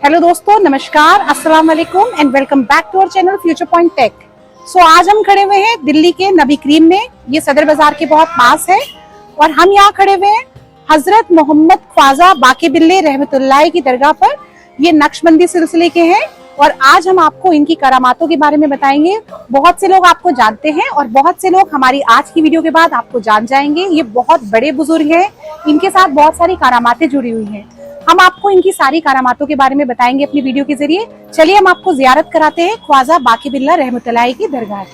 Hello दोस्तों, नमस्कार, अस्सलाम वालेकुम and welcome back to our channel future point tech. So आज हम खड़े हुए हैं दिल्ली के नबी करीम में। ये सदर बाजार के बहुत पास है और हम यहाँ खड़े हुए हैं हजरत मोहम्मद ख्वाजा बाकी बिल्ले रहमतुल्लाह की दरगाह पर। ये नक्शबंदी सिलसिले के हैं और आज हम आपको इनकी करामातों के बारे में बताएंगे। बहुत से लोग आपको जानते हैं और बहुत से लोग हमारी आज की वीडियो के बाद आपको जान जाएंगे। ये बहुत बड़े बुजुर्ग हैं, इनके साथ बहुत सारी करामातें जुड़ी हुई हैं। हम आपको इनकी सारी करामातों के बारे में बताएंगे अपनी वीडियो के जरिए। चलिए हम आपको जियारत कराते हैं ख्वाजा बाकी बिल्ला रहमतुल्लाह की दरगाह।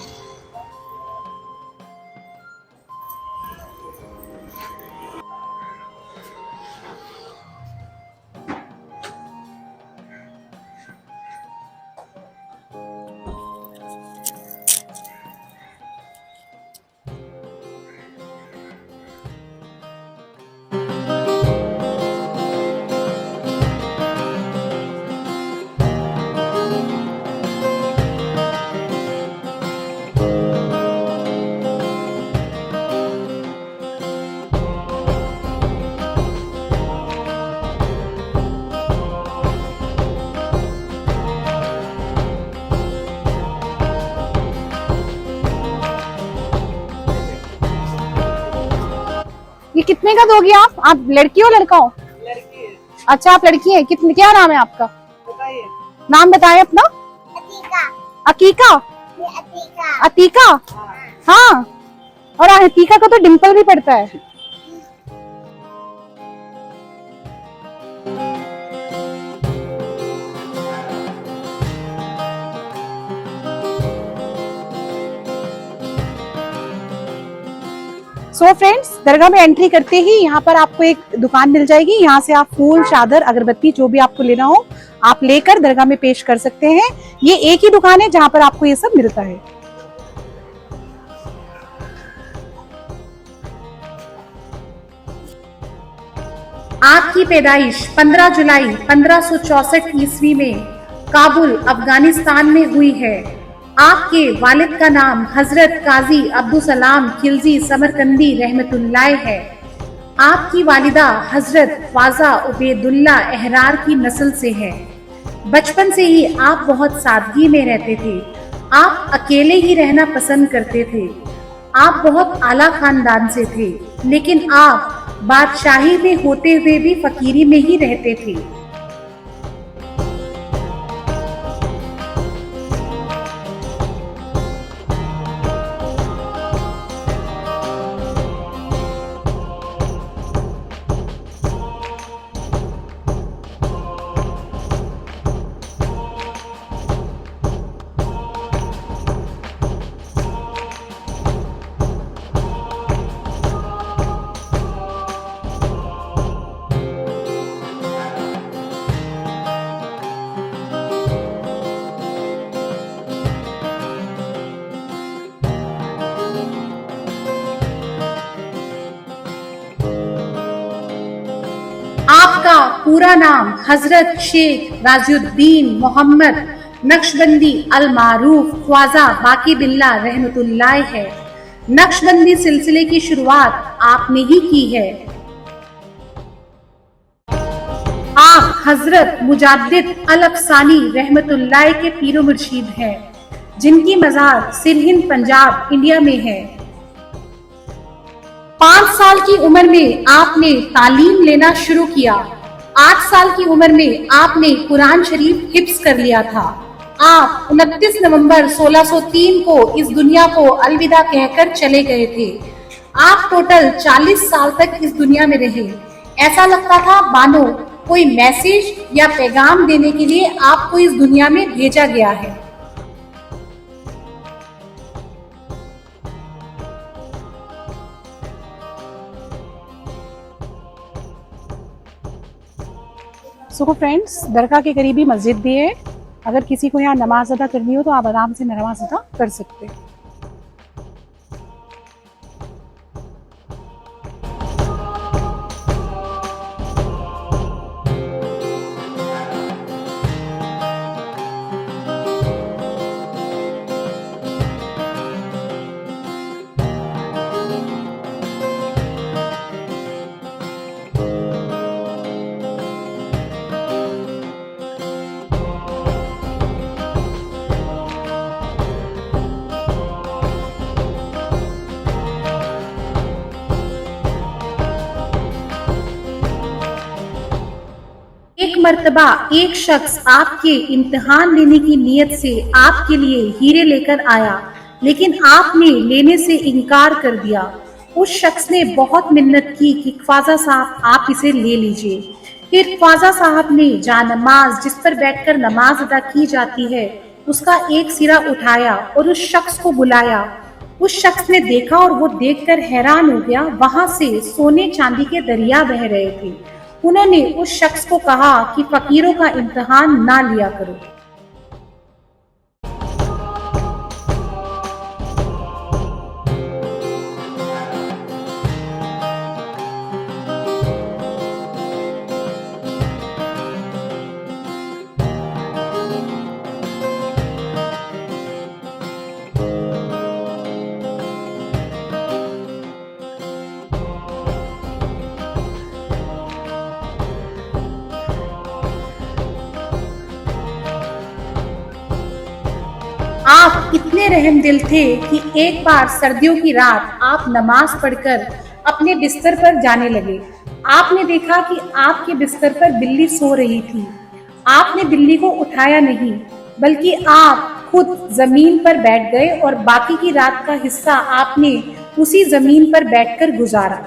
ये कितने का दोगे आप लड़की हो लड़का हो? लड़की है। अच्छा, आप लड़की हैं। कितने, क्या नाम है आपका? बताइए। नाम बताएं अपना। अतीका। अकीका? अतीका। अतीका? हाँ, और अतीका का तो डिम्पल भी पड़ता है। सो फ्रेंड्स, दरगाह में एंट्री करते ही यहाँ पर आपको एक दुकान मिल जाएगी। यहाँ से आप फूल, चादर, अगरबत्ती जो भी आपको लेना हो आप लेकर दरगाह में पेश कर सकते हैं। ये एक ही दुकान है जहाँ पर आपको ये सब मिलता है। आपकी पैदाइश 15 जुलाई 1564 ईस्वी में काबुल, अफगानिस्तान में हुई है। आपके वालिद का नाम हजरत काजी अब्दुल सलाम खिलजी समरकंदी रहमतुल्लाह है। आपकी वालिदा हजरत ख्वाजा उबैदुल्ला अहरार की नस्ल से है। बचपन से ही आप बहुत सादगी में रहते थे। आप अकेले ही रहना पसंद करते थे। आप बहुत आला खानदान से थे, लेकिन आप बादशाही में होते हुए भी फकीरी में ही रहते थे। आपका पूरा नाम हजरत शेख राजुद्दीन मोहम्मद नक्शबंदी अल मारूफ ख्वाजा बाकी बिल्ला रहमतुल्लाह है। नक्शबंदी सिलसिले की शुरुआत आपने ही की है। आप हजरत मुजाद्दिद अल अफसानी रहमतुल्लाह के पीरो मुर्शीद हैं, जिनकी मजार सिरहिंद, पंजाब, इंडिया में है। 5 साल की उम्र में आपने तालीम लेना शुरू किया। 8 साल की उम्र में आपने कुरान शरीफ हिफ्ज कर लिया था। आप 29 नवंबर 1603 को इस दुनिया को अलविदा कहकर चले गए थे। आप टोटल 40 साल तक इस दुनिया में रहे। ऐसा लगता था मानो कोई मैसेज या पैगाम देने के लिए आपको इस दुनिया में भेजा गया है। सो फ्रेंड्स, दरगाह के करीब ही मस्जिद भी है। अगर किसी को यहाँ नमाज अदा करनी हो तो आप आराम से नमाज अदा कर सकते हैं। एक मर्तबा एक शख्स आपके इम्तिहान लेने की नीयत से आपके लिए हीरे लेकर आया, लेकिन आपने लेने से इनकार कर दिया। उस शख्स ने बहुत मिन्नत की कि ख्वाजा साहब आप इसे ले लीजिए। फिर ख्वाजा साहब ने जानमाज जिस पर बैठकर नमाज अदा की जाती है उसका एक सिरा उठाया और उस शख्स को बुलाया। उस शख्स ने देखा और वो देखकर हैरान हो गया। वहां से सोने चांदी के दरिया बह रहे थे। उन्होंने उस शख्स को कहा कि फकीरों का इम्तिहान ना लिया करो। आप इतने रहमदिल थे कि एक बार सर्दियों की रात आप नमाज पढ़कर अपने बिस्तर पर जाने लगे। आपने देखा कि आपके बिस्तर पर बिल्ली सो रही थी। आपने बिल्ली को उठाया नहीं, बल्कि आप खुद जमीन पर बैठ गए और बाकी की रात का हिस्सा आपने उसी जमीन पर बैठकर गुजारा।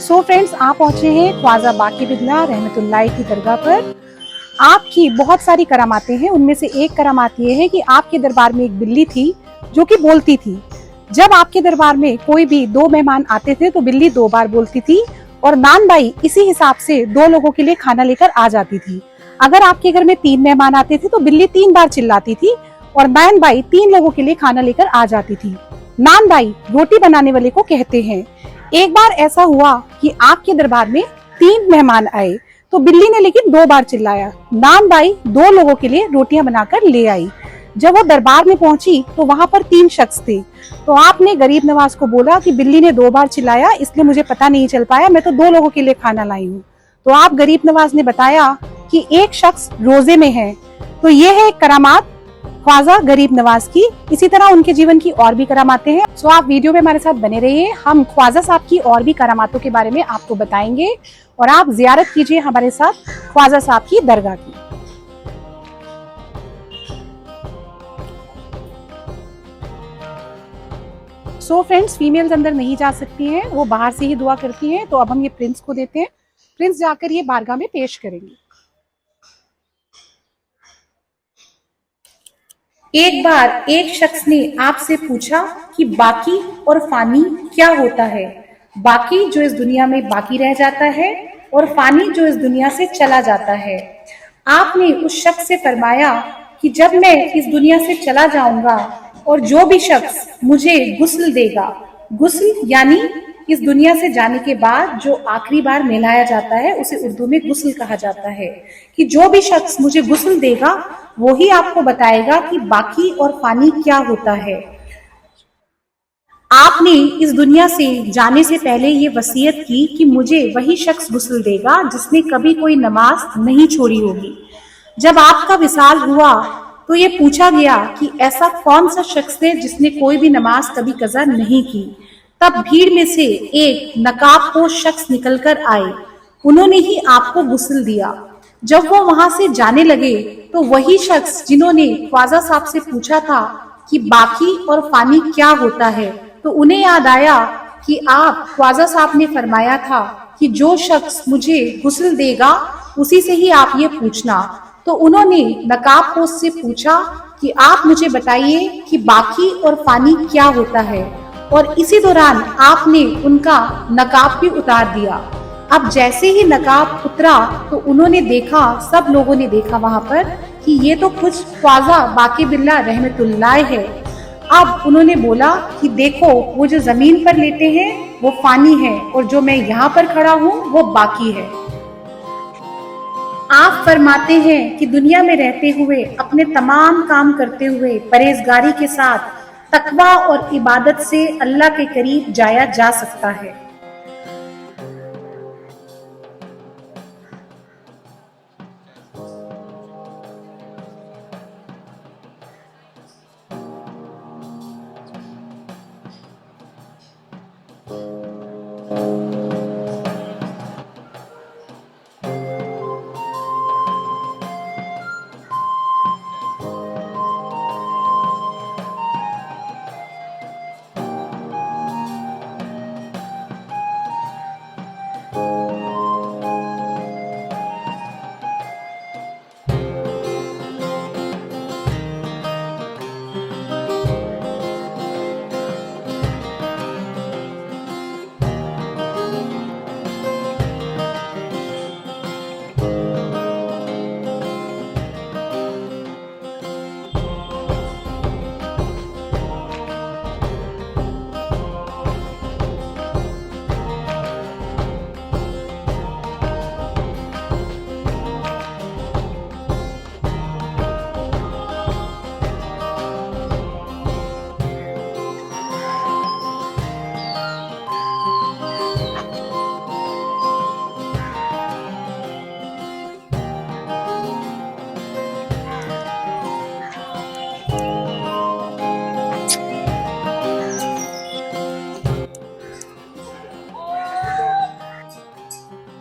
सो फ्रेंड्स, आप पहुंचे हैं ख्वाजा बाकी बिदला रहमतुल्लाह की दरगाह पर। आपकी बहुत सारी करामातें हैं। उनमें से एक करामात ये है कि आपके दरबार में एक बिल्ली थी जो कि बोलती थी। जब आपके दरबार में कोई भी 2 मेहमान आते थे तो बिल्ली 2 बार बोलती थी और नान बाई इसी हिसाब से 2 लोगों के लिए खाना लेकर आ जाती थी। अगर आपके घर में 3 मेहमान आते थे तो बिल्ली 3 बार चिल्लाती थी और नान बाई 3 लोगों के लिए खाना लेकर आ जाती थी। नान बाई रोटी बनाने वाले को कहते हैं। एक बार ऐसा हुआ कि आपके दरबार में 3 मेहमान आए तो बिल्ली ने लेकिन 2 बार चिल्लाया। नान बाई 2 लोगों के लिए रोटियां बनाकर ले आई। जब वो दरबार में पहुंची तो वहां पर 3 शख्स थे। तो आपने गरीब नवाज को बोला कि बिल्ली ने 2 बार चिल्लाया इसलिए मुझे पता नहीं चल पाया, मैं तो 2 लोगों के लिए खाना लाई हूँ। तो आप गरीब नवाज ने बताया कि एक शख्स रोजे में है। तो ये है करामात ख्वाजा गरीब नवाज की। इसी तरह उनके जीवन की और भी करामातें हैं। सो आप वीडियो में हमारे साथ बने रहिए। हम ख्वाजा साहब की और भी करामातों के बारे में आपको बताएंगे और आप जियारत कीजिए हमारे साथ ख्वाजा साहब की दरगाह की। सो फ्रेंड्स, फीमेल्स अंदर नहीं जा सकती हैं, वो बाहर से ही दुआ करती हैं। तो अब हम ये प्रिंस को देते हैं। प्रिंस जाकर ये बारगाह में पेश करेंगे। एक बार एक शख्स ने आपसे पूछा कि बाकी और फानी क्या होता है। बाकी जो इस दुनिया में बाकी रह जाता है और फानी जो इस दुनिया से चला जाता है। आपने उस शख्स से फरमाया कि जब मैं इस दुनिया से चला जाऊंगा और जो भी शख्स मुझे गुस्ल देगा, गुस्ल यानी इस दुनिया से जाने के बाद जो आखिरी बार नहलाया जाता है उसे उर्दू में गुस्ल कहा जाता है, कि जो भी शख्स मुझे गुस्ल देगा वो ही आपको बताएगा कि बाकी और फानी क्या होता है। आपने इस दुनिया से जाने से पहले ये वसीयत की कि मुझे वही शख्स गुस्ल देगा जिसने कभी कोई नमाज नहीं छोड़ी होगी। जब आपका विसाल हुआ तो ये पूछा गया कि ऐसा कौन सा शख्स है जिसने कोई भी नमाज कभी कज़ा नहीं की। तब भीड़ में से एक नकाबपोश शख्स निकलकर आए। उन्होंने ही आपको गुस्ल दिया। जब वो वहां से जाने लगे तो वही शख्स जिन्होंने ख्वाजा साहब से पूछा था कि बाकी और फानी क्या होता है, तो उन्हें याद आया कि आप ख्वाजा साहब ने फरमाया था कि जो शख्स मुझे गुस्ल देगा उसी से ही आप ये पूछना। तो उन्होंने नकाबपोश से पूछा कि आप मुझे बताइए कि बाकी और फानी क्या होता है, और इसी दौरान आपने उनका नकाब भी उतार दिया। अब जैसे ही नकाब उतरा तो उन्होंने देखा, सब लोगों ने देखा वहां पर कि ये तो खुद ख्वाजा बाकी बिल्ला रहमतुल्लाह है। अब उन्होंने बोला कि देखो, वो जो जमीन पर लेटे हैं वो फानी है और जो मैं यहाँ पर खड़ा हूँ वो बाकी है। आप फरमाते हैं कि दुनिया में रहते हुए अपने तमाम काम करते हुए परहेजगारी के साथ तकवा और इबादत से अल्लाह के करीब जाया जा सकता है।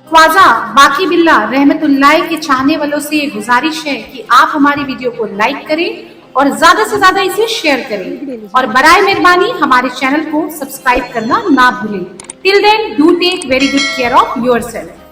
ख्वाजा बाकी बिल्ला रहमतुल्लाह के चाहने वालों से ये गुजारिश है कि आप हमारी वीडियो को लाइक करें और ज्यादा से ज्यादा इसे शेयर करें, और बराए मेहरबानी हमारे चैनल को सब्सक्राइब करना ना भूलें। Till then, do take very good care of yourself.